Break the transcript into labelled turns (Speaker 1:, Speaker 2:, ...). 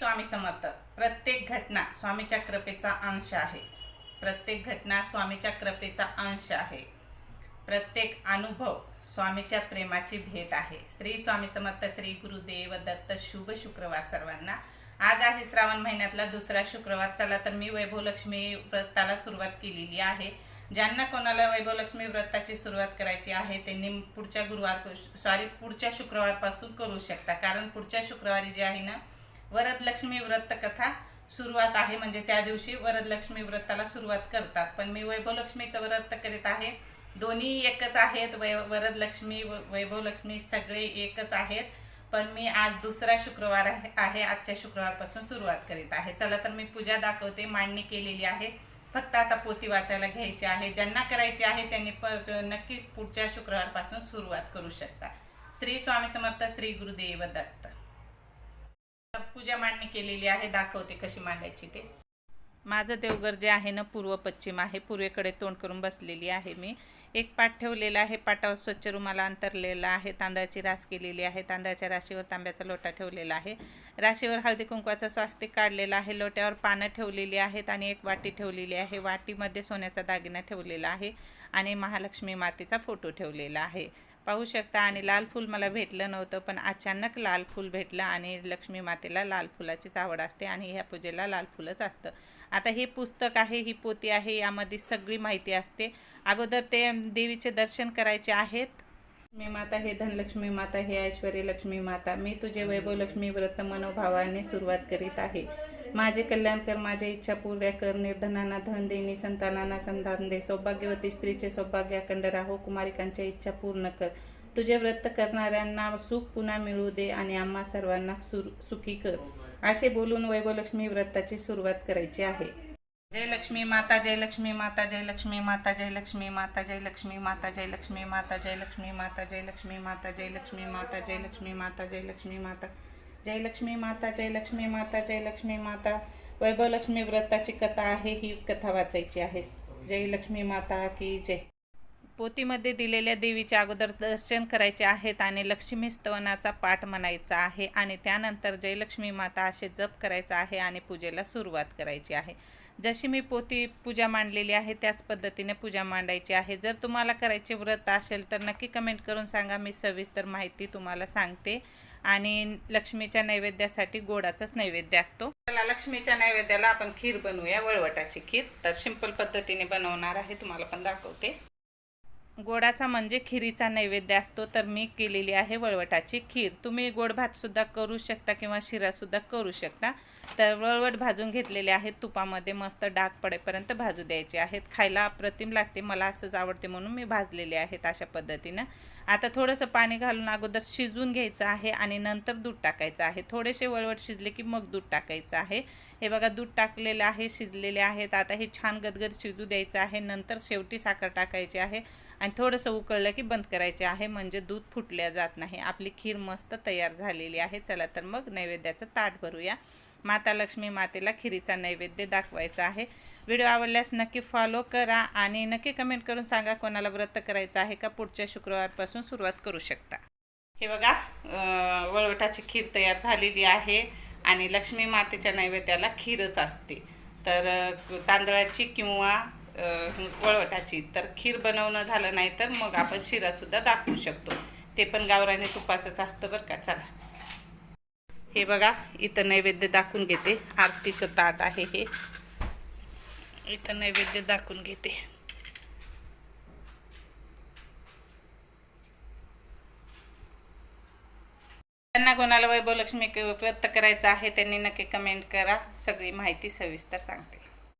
Speaker 1: स्वामी समर्थ. प्रत्येक घटना स्वामीच्या कृपेचा अंश आहे. प्रत्येक घटना स्वामीच्या कृपेचा अंश आहे. प्रत्येक अनुभव स्वामीच्या प्रेमाची भेट आहे. श्री स्वामी समर्थ. श्री गुरुदेव दत्त. शुभ शुक्रवार सर्वांना. आज आहे श्रावण महिन्यातला दुसरा शुक्रवार. चला तर मी वैभवलक्ष्मी व्रताला सुरुवात केलेली आहे. ज्यांना कोणाला वैभवलक्ष्मी व्रताची सुरुवात करायची आहे त्यांनी पुढच्या शुक्रवारपासून करू शकता. कारण पुढच्या शुक्रवारी जे आहे ना वरदलक्ष्मी व्रत कथा सुरुवात आहे. म्हणजे त्या दिवशी वरदलक्ष्मी व्रताला सुरुवात करतात. पण मी वैभवलक्ष्मीचं व्रत करीत आहे. दोन्ही एकच आहेत. वरदलक्ष्मी वैभवलक्ष्मी सगळे एकच आहेत. पण मी आज दुसरा शुक्रवार आहे. आजच्या शुक्रवारपासून सुरुवात करीत आहे. चला तर मी पूजा दाखवते. मांडणी केलेली आहे. फक्त आता पोथी वाचायला घ्यायची आहे. ज्यांना करायची आहे त्यांनी नक्की पुढच्या शुक्रवारपासून सुरुवात करू शकता. श्री स्वामी समर्थ. श्री गुरुदेव दत्त. पूजा मांडणी केलेली आहे. दाखवते कशी मांडायची ते. माझं देवघर जे आहे ना पूर्व पश्चिम आहे. पूर्वेकडे तोंड करून बसलेली आहे मी. एक पाट ठेवलेला आहे. पाटावर स्वच्छ रुमाला अंतरलेला आहे. तांदळाची रास केलेली आहे. तांदळाच्या राशीवर तांब्याचा लोटा ठेवलेला आहे. राशीवर हळदी कुंकवाचा स्वास्तिक काढलेला आहे. लोट्यावर पानं ठेवलेली आहेत आणि एक वाटी ठेवलेली आहे. वाटीमध्ये सोन्याचा दागिना ठेवलेला आहे आणि महालक्ष्मी मातेचा फोटो ठेवलेला आहे. पाहू शकता. आणि लाल फूल मला भेटलं नव्हतं पण अचानक लाल फूल भेटलं. आणि लक्ष्मी मातेला लाल फुलाचीच आवड असते आणि ह्या पूजेला लाल फुलच असतं. आता हे पुस्तक आहे, ही पोथी आहे, यामध्ये सगळी माहिती असते. अगोदर ते देवीचे दर्शन करायचे आहेत. लक्ष्मी माता हे धनलक्ष्मी माता हे ऐश्वर्य लक्ष्मी माता, मी तुझे वैभवलक्ष्मी व्रत मनोभावाने सुरुवात करीत आहे. माझे कल्याण कर, माझ्या इच्छा पूर्ण कर, निर्धनांना धन दे, निसंतानांना संतान दे, सौभाग्यवती स्त्रीचे सौभाग्य अखंड राहो, कुमारिकांच्या इच्छा पूर्ण कर, तुझे व्रत करणाऱ्यांना सुख पुन्हा मिळू दे आणि आम्हा सर्वांना सुखी कर, असे बोलून वैभवलक्ष्मी व्रताची सुरुवात करायची आहे. जय लक्ष्मी माता, जय लक्ष्मी माता, जय लक्ष्मी माता, जय लक्ष्मी माता, जय लक्ष्मी माता, जय लक्ष्मी माता, जय लक्ष्मी माता, जय लक्ष्मी माता, जय लक्ष्मी माता, जय लक्ष्मी माता, जय लक्ष्मी माता, जय लक्ष्मी माता, जय लक्ष्मी माता, जय लक्ष्मी माता. वैभवलक्ष्मी व्रताची कथा आहे. ही कथा वाचायची आहे. जय लक्ष्मी माता की जय. पोथीमध्ये दिलेल्या देवीचे अगोदर दर्शन करायचे आहेत आणि लक्ष्मी स्तवनाचा पाठ म्हणायचा आहे आणि त्यानंतर जय लक्ष्मी माता असे जप करायचा आहे आणि पूजेला सुरुवात करायची आहे. जशी मी पूजा मांडलेली आहे त्याच पद्धतीने पूजा मांडायची आहे. जर तुम्हाला करायचे व्रत असेल तर नक्की कमेंट करून सांगा. मी सविस्तर माहिती तुम्हाला सांगते. आणि लक्ष्मीच्या नैवेद्यासाठी गोडाचाच नैवेद्य असतो. चला लक्ष्मीच्या नैवेद्याला आपण खीर बनवूया. वळवटाची खीर. तर सिंपल पद्धतीने बनवणार आहे. तुम्हाला पण दाखवते. गोडाचा म्हणजे खिरीचा नैवेद्य असतो. तर मी केलेली आहे वळवटाची खीर. तुम्ही गोड भात सुद्धा करू शकता किंवा शिरा सुद्धा करू शकता. तर वळवट भाजून घेतलेले आहेत. तुपामध्ये मस्त डाग पडेपर्यंत भाजू द्यायचे आहेत. खायला अप्रतिम लागते. मला असंच आवडते म्हणून मी भाजलेले आहेत अशा पद्धतीनं. आता थोडंसं पाणी घालून अगोदर शिजवून घ्यायचं आहे आणि नंतर दूध टाकायचं आहे. थोडेसे वळवट शिजले की मग दूध टाकायचं आहे. हे बघा दूध टाकलेलं आहे, शिजलेले आहेत. आता हे छान गदगद शिजू द्यायचं आहे. नंतर शेवटी साखर टाकायची आहे आणि थोडंसं उकळलं की बंद करायचे आहे. म्हणजे दूध फुटल्या जात नाही. आपली खीर मस्त तयार झालेली आहे. चला तर मग नैवेद्याचं ताट भरूया. माता लक्ष्मी मातेला खिरीचा नैवेद्य दाखवायचा आहे. व्हिडिओ आवडल्यास नक्की फॉलो करा आणि नक्की कमेंट करून सांगा कोणाला व्रत करायचं आहे का पुढच्या शुक्रवारपासून सुरुवात करू शकता. हे बघा वळवटाची खीर तयार झालेली आहे आणि लक्ष्मी मातेच्या नैवेद्याला खीरच असते. तर तांदळाची किंवा वळवटाची. तर खीर बनवणं झालं नाही तर मग आपण शिरासुद्धा दाखवू शकतो. ते पण गावरानी तुपाचंच असतं बरं का. चला हे बघा इथं नैवेद्य दाखवून घेते. आरतीचं ताट आहे हे. इथं नैवेद्य दाखवून घेते. ज्यांना कोणाला वैभवलक्ष्मी व्रत करायचं आहे त्यांनी नक्की कमेंट करा. सगळी माहिती सविस्तर सांगते.